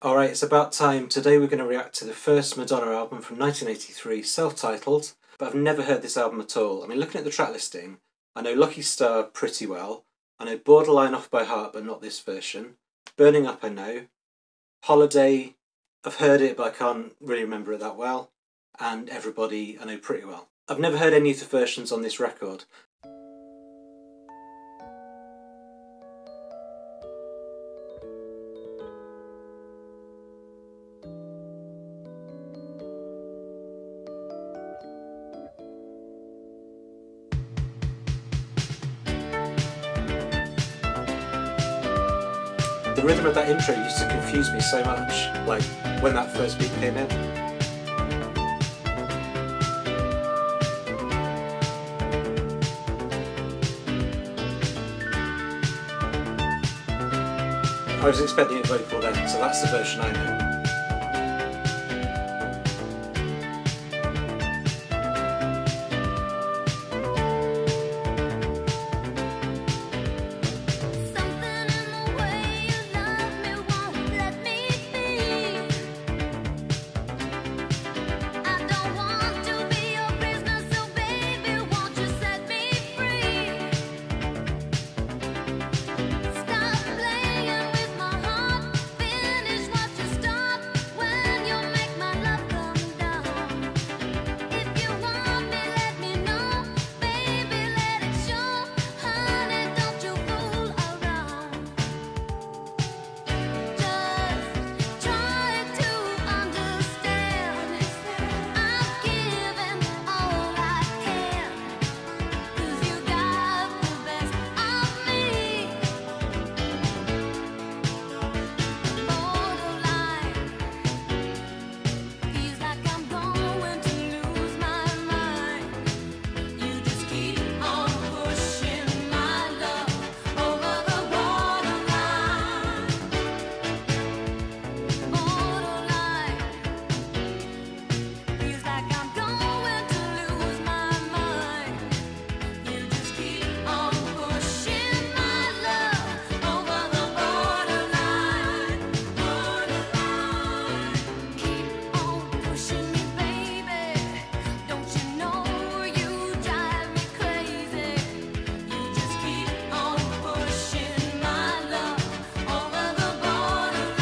Alright, it's about time. Today we're going to react to the first Madonna album from 1983, self-titled, but I've never heard this album at all. I mean, looking at the track listing, I know Lucky Star pretty well. I know Borderline off by heart, but not this version. Burning Up I know. Holiday, I've heard it, but I can't really remember it that well. And Everybody, I know pretty well. I've never heard any of the versions on this record. The rhythm of that intro used to confuse me so much, like when that first beat came in. I was expecting it vocal then, so that's the version I know.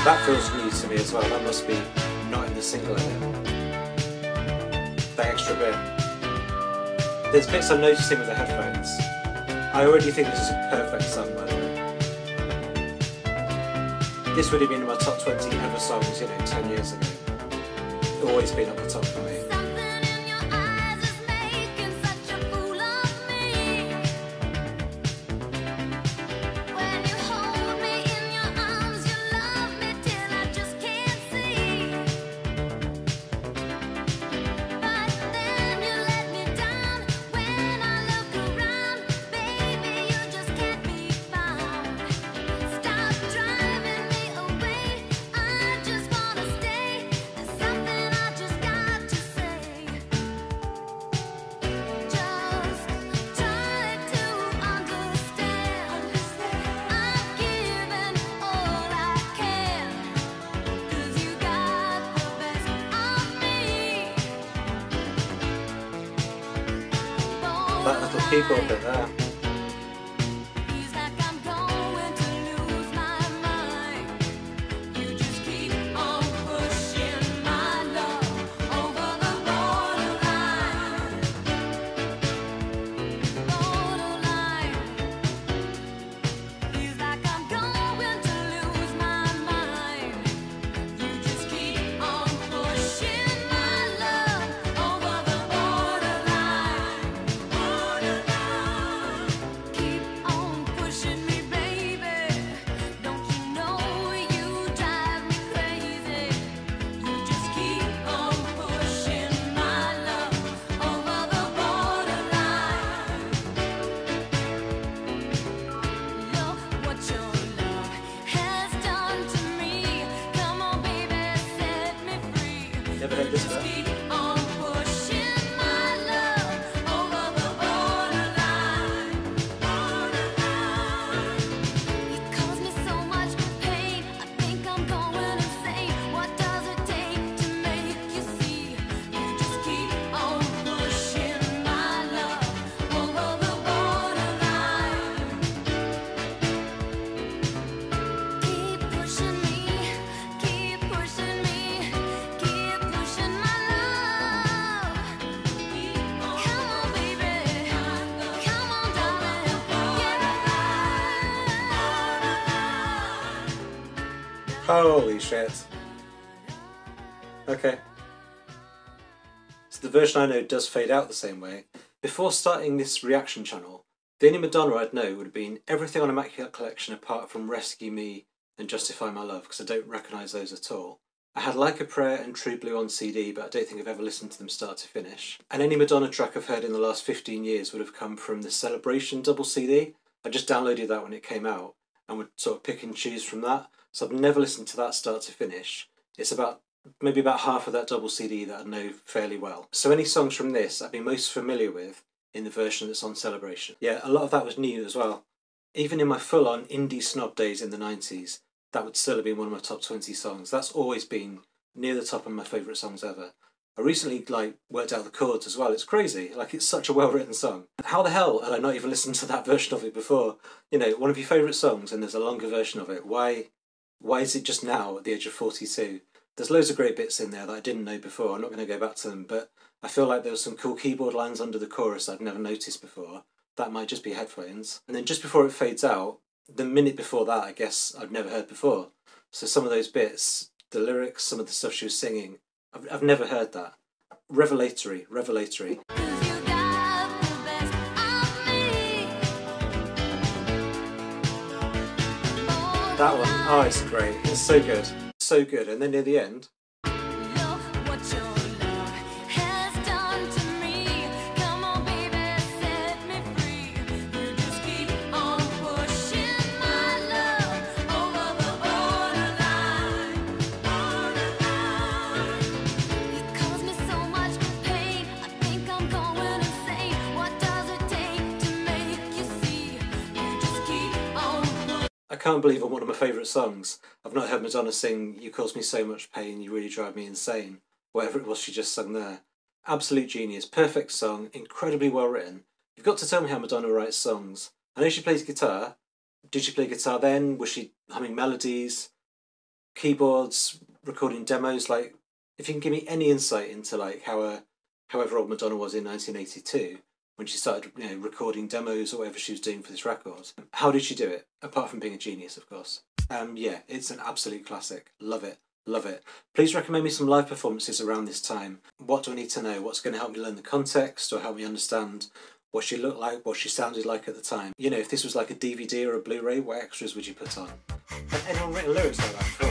That feels new to me as well. That must be not in the single edit. That extra bit. There's bits I'm noticing with the headphones. I already think this is a perfect song, by the way. This would have been in my top 20 ever songs, 10 years ago. It's always been up the top for me. That little keyboard bit there. Never heard this bit. It caused me so much pain. I think I'm going insane. Holy shit. Okay. So the version I know does fade out the same way. Before starting this reaction channel, the only Madonna I'd know would have been everything on Immaculate Collection apart from Rescue Me and Justify My Love, because I don't recognise those at all. I had Like a Prayer and True Blue on CD, but I don't think I've ever listened to them start to finish. And any Madonna track I've heard in the last 15 years would have come from the Celebration double CD. I just downloaded that when it came out and would sort of pick and choose from that. So I've never listened to that start to finish. It's maybe about half of that double CD that I know fairly well. So any songs from this I'd be most familiar with in the version that's on Celebration. Yeah, a lot of that was new as well. Even in my full-on indie snob days in the 90s, that would still have been one of my top 20 songs. That's always been near the top of my favourite songs ever. I recently worked out the chords as well. It's crazy. It's such a well-written song. How the hell had I not even listened to that version of it before? You know, one of your favourite songs and there's a longer version of it. Why is it just now at the age of 42? There's loads of great bits in there that I didn't know before. I'm not going to go back to them, but I feel like there was some cool keyboard lines under the chorus I'd never noticed before. That might just be headphones. And then just before it fades out, the minute before that, I guess I'd never heard before. So some of those bits, the lyrics, some of the stuff she was singing, I've never heard that. Revelatory. That one, oh, it's great. It's so good. So good. And then near the end, I can't believe on one of my favourite songs, I've not heard Madonna sing You Cause Me So Much Pain, You Really Drive Me Insane, whatever it was she just sung there. Absolute genius, perfect song, incredibly well written. You've got to tell me how Madonna writes songs. I know she plays guitar. Did she play guitar then? Was she humming melodies, keyboards, recording demos? If you can give me any insight into however old Madonna was in 1982, when she started, recording demos or whatever she was doing for this record. How did she do it? Apart from being a genius, of course. Yeah, it's an absolute classic. Love it. Love it. Please recommend me some live performances around this time. What do I need to know? What's going to help me learn the context or help me understand what she looked like, what she sounded like at the time? You know, if this was like a DVD or a Blu-ray, what extras would you put on? Has anyone written lyrics like that?